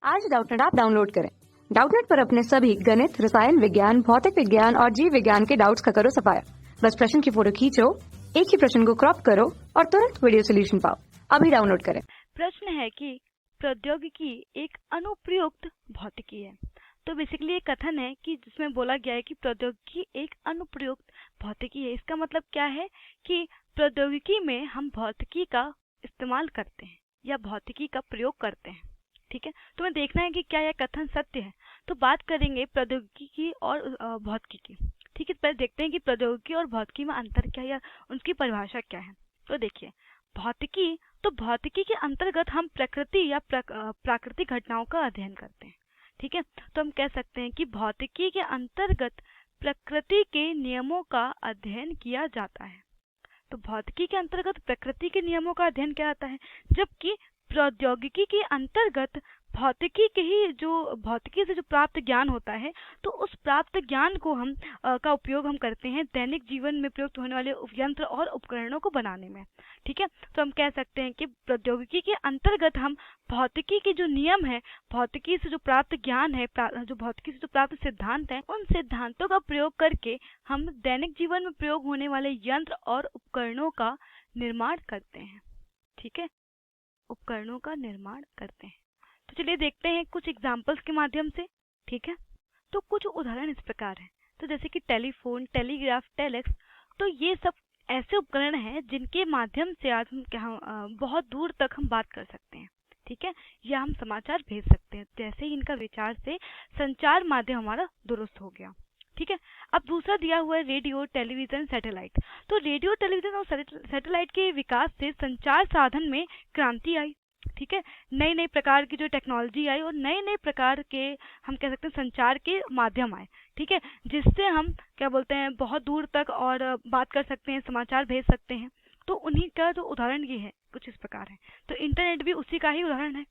आज Doubtnut app download करें। Doubtnut पर अपने सभी गणित, रसायन विज्ञान, भौतिक विज्ञान और जीव विज्ञान के डाउट्स का करो सफाया। बस प्रश्न की फोटो खींचो, एक ही प्रश्न को क्रॉप करो और तुरंत वीडियो सोल्यूशन पाओ। अभी डाउनलोड करें। प्रश्न है कि प्रौद्योगिकी एक अनुप्रयुक्त भौतिकी है। तो बेसिकली ये कथन है कि जिसमें बोला गया है कि प्रौद्योगिकी एक अनुप्रयुक्त भौतिकी है। इसका मतलब क्या है कि प्रौद्योगिकी में हम भौतिकी का इस्तेमाल करते हैं या भौतिकी का प्रयोग करते हैं। ठीक है, तो हमें देखना है कि क्या यह कथन सत्य है। तो बात करेंगे प्रौद्योगिकी की और भौतिकी की। ठीक है, पहले देखते हैं कि प्रौद्योगिकी और भौतिकी में अंतर क्या है या उनकी परिभाषा क्या है। तो देखिए, भौतिकी, तो भौतिकी के अंतर्गत हम प्रकृति या प्राकृतिक घटनाओं का अध्ययन करते हैं। ठीक है, तो हम कह सकते हैं कि भौतिकी के अंतर्गत प्रकृति के नियमों का अध्ययन किया जाता है। तो भौतिकी के अंतर्गत प्रकृति के नियमों का अध्ययन किया जाता है, जबकि प्रौद्योगिकी के अंतर्गत भौतिकी से जो प्राप्त ज्ञान होता है, तो उस प्राप्त ज्ञान को हम का उपयोग हम करते हैं दैनिक जीवन में प्रयुक्त होने वाले यंत्र और उपकरणों को बनाने में। ठीक है, तो हम कह सकते हैं कि प्रौद्योगिकी के अंतर्गत हम भौतिकी के जो नियम है, भौतिकी से जो प्राप्त ज्ञान है, जो भौतिकी से जो प्राप्त सिद्धांत है, उन सिद्धांतों का प्रयोग करके हम दैनिक जीवन में प्रयोग होने वाले यंत्र और उपकरणों का निर्माण करते हैं। ठीक है, उपकरणों का निर्माण करते हैं। तो चलिए देखते हैं कुछ एग्जाम्पल्स के माध्यम से। ठीक है, तो कुछ उदाहरण इस प्रकार हैं। तो जैसे कि टेलीफोन, टेलीग्राफ, टेलेक्स, तो ये सब ऐसे उपकरण हैं जिनके माध्यम से आज हम बहुत दूर तक हम बात कर सकते हैं। ठीक है, या हम समाचार भेज सकते हैं। जैसे ही इनका विचार से संचार माध्यम हमारा दुरुस्त हो गया। ठीक है, अब दूसरा दिया हुआ है रेडियो, टेलीविजन, सैटेलाइट। तो रेडियो, टेलीविजन और सैटेलाइट के विकास से संचार साधन में क्रांति आई। ठीक है, नई नई प्रकार की जो टेक्नोलॉजी आई और नए नए प्रकार के हम कह सकते हैं संचार के माध्यम आए। ठीक है, जिससे हम क्या बोलते हैं बहुत दूर तक और बात कर सकते हैं, समाचार भेज सकते हैं। तो उन्हीं का जो उदाहरण ये है कुछ इस प्रकार है। तो इंटरनेट भी उसी का ही उदाहरण है।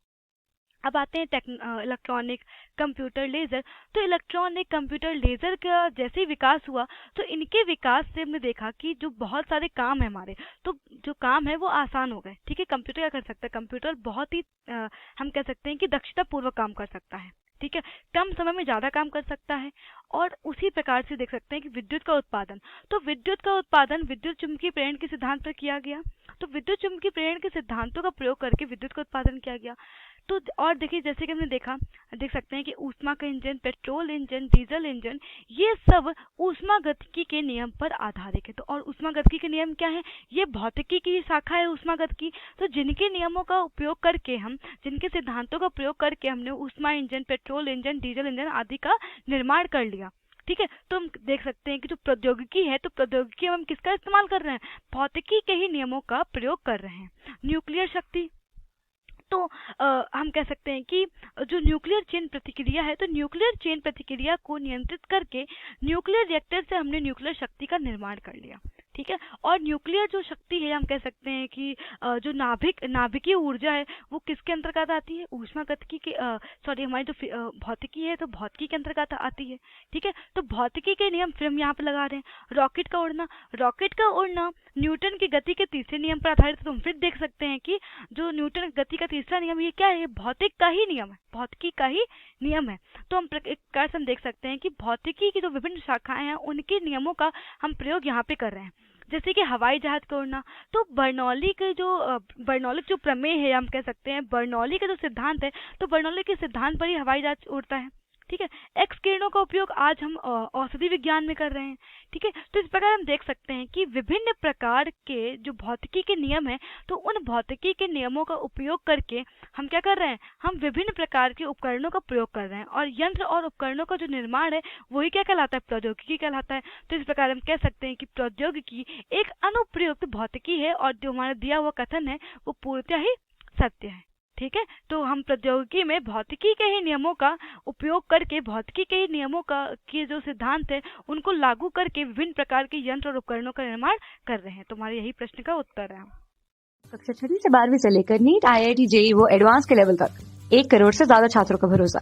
अब आते हैं इलेक्ट्रॉनिक, कंप्यूटर, लेज़र। तो इलेक्ट्रॉनिक, कंप्यूटर, लेज़र का जैसे ही विकास हुआ, तो इनके विकास से हमने देखा कि जो बहुत सारे काम है हमारे, तो जो काम है वो आसान हो गए। ठीक है, कंप्यूटर क्या कर सकता है, कंप्यूटर बहुत ही हम कह सकते हैं कि दक्षतापूर्वक काम कर सकता है। ठीक है, कम समय में ज़्यादा काम कर सकता है। और उसी प्रकार से देख सकते हैं कि विद्युत का उत्पादन, तो विद्युत का उत्पादन विद्युत चुम्बकीय प्रेरण के सिद्धांत पर किया गया। तो विद्युत चुम्बकीय प्रेरण के सिद्धांतों का प्रयोग करके विद्युत का उत्पादन किया गया। तो और देखिए, जैसे कि हमने देख सकते हैं कि ऊष्मा का engine, petrol engine, diesel engine, ये सब ऊष्मागतिकी के नियम पर आधारित है। तो और ऊष्मागतिकी के नियम क्या है, ये भौतिकी की शाखा है ऊष्मागतिकी। तो जिनके नियमों का उपयोग करके हम, जिनके सिद्धांतों का प्रयोग करके हमने ऊष्मा engine, petrol engine, diesel engine आदि का निर्माण कर लिया। ठीक है, तो हम देख सकते हैं कि जो प्रौद्योगिकी है, तो प्रौद्योगिकी में हम किसका इस्तेमाल कर रहे हैं, भौतिकी के ही नियमों का प्रयोग कर रहे हैं। न्यूक्लियर शक्ति, तो हम कह सकते हैं कि जो न्यूक्लियर चेन प्रतिक्रिया है, तो न्यूक्लियर चेन प्रतिक्रिया को नियंत्रित करके न्यूक्लियर रिएक्टर से हमने न्यूक्लियर शक्ति का निर्माण कर लिया। ठीक है, और न्यूक्लियर जो शक्ति है, हम कह सकते हैं कि जो नाभिकीय ऊर्जा है, वो किसके अंतर्गत आती है, ऊष्मागतिकी के हमारी जो भौतिकी है, तो भौतिकी के अंतर्गत आती है। ठीक है, तो भौतिकी के नियम फिर हम यहाँ पे लगा रहे हैं। रॉकेट का उड़ना न्यूटन की गति के तीसरे नियम पर आधारित है। तो हम फिर देख सकते हैं कि जो न्यूटन गति का तीसरा नियम, ये क्या है, भौतिक का ही नियम है, भौतिकी का ही नियम है। तो हम एक प्रकार से हम देख सकते हैं कि भौतिकी की जो विभिन्न शाखाएं हैं, उनके नियमों का हम प्रयोग यहाँ पे कर रहे हैं। जैसे कि हवाई जहाज का उड़ना, तो बर्नौली जो प्रमेय है, हम कह सकते हैं बर्नौली का जो सिद्धांत है, तो बर्नौली के सिद्धांत पर ही हवाई जहाज उड़ता है। ठीक है, एक्स किरणों का उपयोग आज हम औषधि विज्ञान में कर रहे हैं। ठीक है, तो इस प्रकार हम देख सकते हैं कि विभिन्न प्रकार के जो भौतिकी के नियम हैं, तो उन भौतिकी के नियमों का उपयोग करके हम क्या कर रहे हैं, हम विभिन्न प्रकार के उपकरणों का प्रयोग कर रहे हैं। और यंत्र और उपकरणों का जो निर्माण है, वही क्या कहलाता है, प्रौद्योगिकी कहलाता है। तो इस प्रकार हम कह सकते हैं कि प्रौद्योगिकी एक अनुप्रयुक्त भौतिकी है और जो हमारा दिया हुआ कथन है वो पूर्णतः ही सत्य है। ठीक है, तो हम प्रौद्योगिकी में भौतिकी के ही नियमों का उपयोग करके, भौतिकी के ही नियमों का के जो सिद्धांत है, उनको लागू करके विभिन्न प्रकार के यंत्र और उपकरणों का निर्माण कर रहे हैं। तो हमारे यही प्रश्न का उत्तर है। कक्षा 6 से 12वीं से लेकर नीट, IIT, JEE वो एडवांस के लेवल तक 1 करोड़ से ज्यादा छात्रों का भरोसा।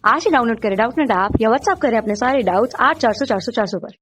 आज ही डाउनलोड करें डाउटनेट ऐप या व्हाट्सएप करें अपने सारे डाउट्स 8400 400 400 पर।